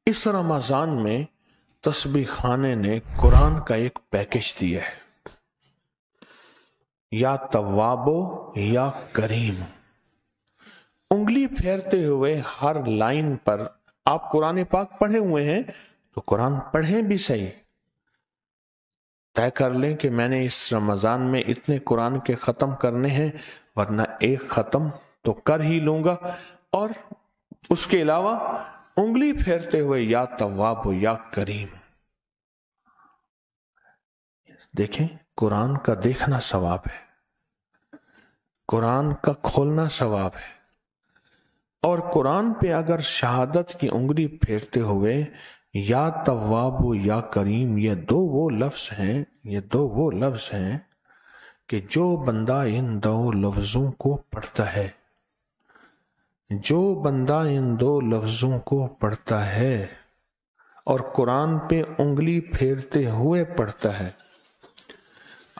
इस रमजान में तस्बीह खाने ने कुरान का एक पैकेज दिया है, या तव्वाबो या करीम। उंगली फेरते हुए हर लाइन पर आप कुरान पाक पढ़े हुए हैं तो कुरान पढ़ें भी सही, तय कर लें कि मैंने इस रमजान में इतने कुरान के खत्म करने हैं, वरना एक खत्म तो कर ही लूंगा। और उसके अलावा उंगली फेरते हुए या तव्वाब हो या करीम। देखें, कुरान का देखना सवाब है, कुरान का खोलना सवाब है। और कुरान पे अगर शहादत की उंगली फेरते हुए या तव्वाब या करीम, ये दो वो लफ्ज हैं कि जो बंदा इन दो लफ्जों को पढ़ता है, और कुरान पे उंगली फेरते हुए पढ़ता है,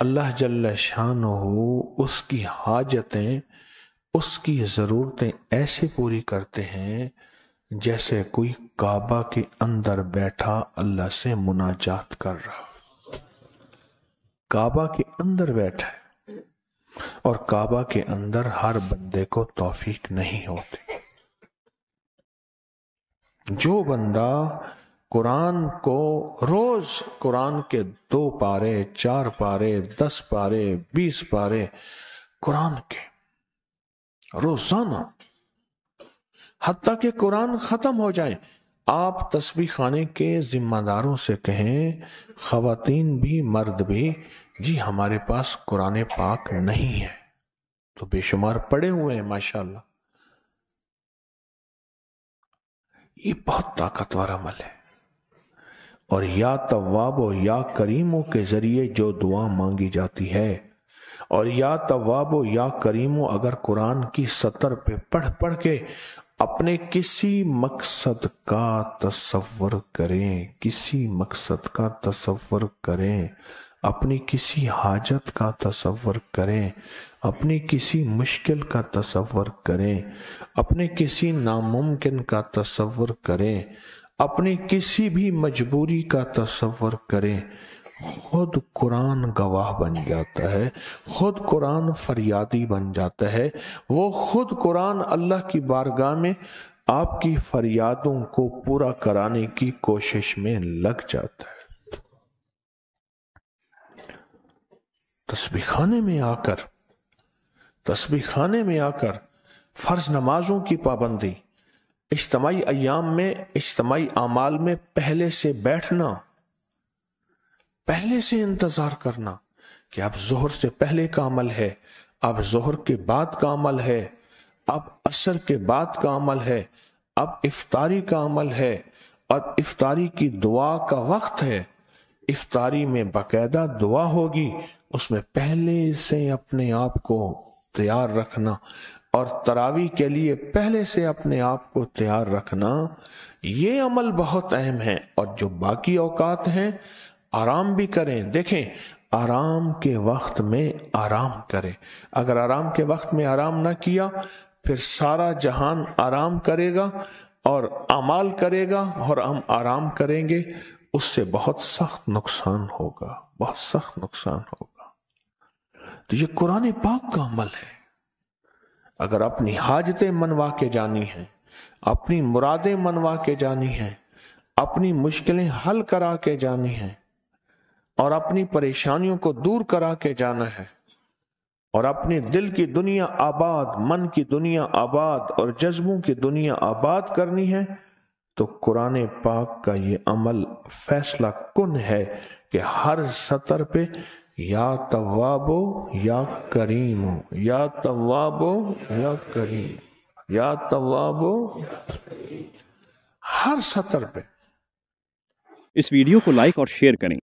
अल्लाह जल्ल शानहू उसकी हाजतें, उसकी ज़रूरतें ऐसे पूरी करते हैं जैसे कोई काबा के अंदर बैठा अल्लाह से मुनाजात कर रहा। काबा के अंदर बैठा है, और काबा के अंदर हर बंदे को तौफीक नहीं होती। जो बंदा कुरान को रोज कुरान के 2 पारे, 4 पारे, 10 पारे, 20 पारे कुरान के रोजाना, हत्ता कि कुरान खत्म हो जाए, आप तस्बीह खाने के जिम्मेदारों से कहें, खवातीन भी मर्द भी, जी हमारे पास कुरान पाक नहीं है, तो बेशुमार पड़े हुए हैं माशाअल्लाह। ये बहुत ताकतवर अमल है। और या तव्वाबो या करीमों के जरिए जो दुआ मांगी जाती है, और या तव्वाबो या करीमों अगर कुरान की सतर पे पढ़ पढ़ के अपने किसी मकसद का तसव्वुर करें, अपनी किसी हाजत का तसव्वुर करें, अपनी किसी मुश्किल का तसव्वुर करें, अपने किसी नामुमकिन का तसव्वुर करें, अपनी किसी भी मजबूरी का तसव्वुर करें, खुद कुरान गवाह बन जाता है, खुद कुरान फरियादी बन जाता है। वो खुद कुरान अल्लाह की बारगाह में आपकी फरियादों को पूरा कराने की कोशिश में लग जाता है। तस्बीह खाने में आकर फर्ज नमाजों की पाबंदी, इज्तिमाई अय्याम में, इज्तिमाई आमाल में पहले से बैठना, पहले से इंतजार करना कि अब जोहर से पहले का अमल है, अब जोहर के बाद का अमल है, अब असर के बाद का अमल है, अब इफ्तारी का अमल है, और इफ्तारी की दुआ का वक्त है। इफ्तारी में बाकायदा दुआ होगी, उसमें पहले से अपने आप को तैयार रखना, और तरावी के लिए पहले से अपने आप को तैयार रखना, ये अमल बहुत अहम है। और जो बाकी औकात हैं, आराम भी करें। देखें, आराम के वक्त में आराम करें। अगर आराम के वक्त में आराम ना किया, फिर सारा जहान आराम करेगा और अमाल करेगा, और हम आराम करेंगे, उससे बहुत सख्त नुकसान होगा। तो ये कुरान पाक का अमल है। अगर अपनी हाजतें मनवा के जानी हैं, अपनी मुरादें मनवा के जानी हैं, अपनी मुश्किलें हल करा के जानी हैं, और अपनी परेशानियों को दूर करा के जाना है, और अपने दिल की दुनिया आबाद, मन की दुनिया आबाद, और जज्बों की दुनिया आबाद करनी है, तो कुरान पाक का ये अमल फैसला कुन है कि हर सतर पे या तव्वाबो या करीम, या तव्वाबो या करीम, या तव्वाबो, हर सतर पे। इस वीडियो को लाइक और शेयर करें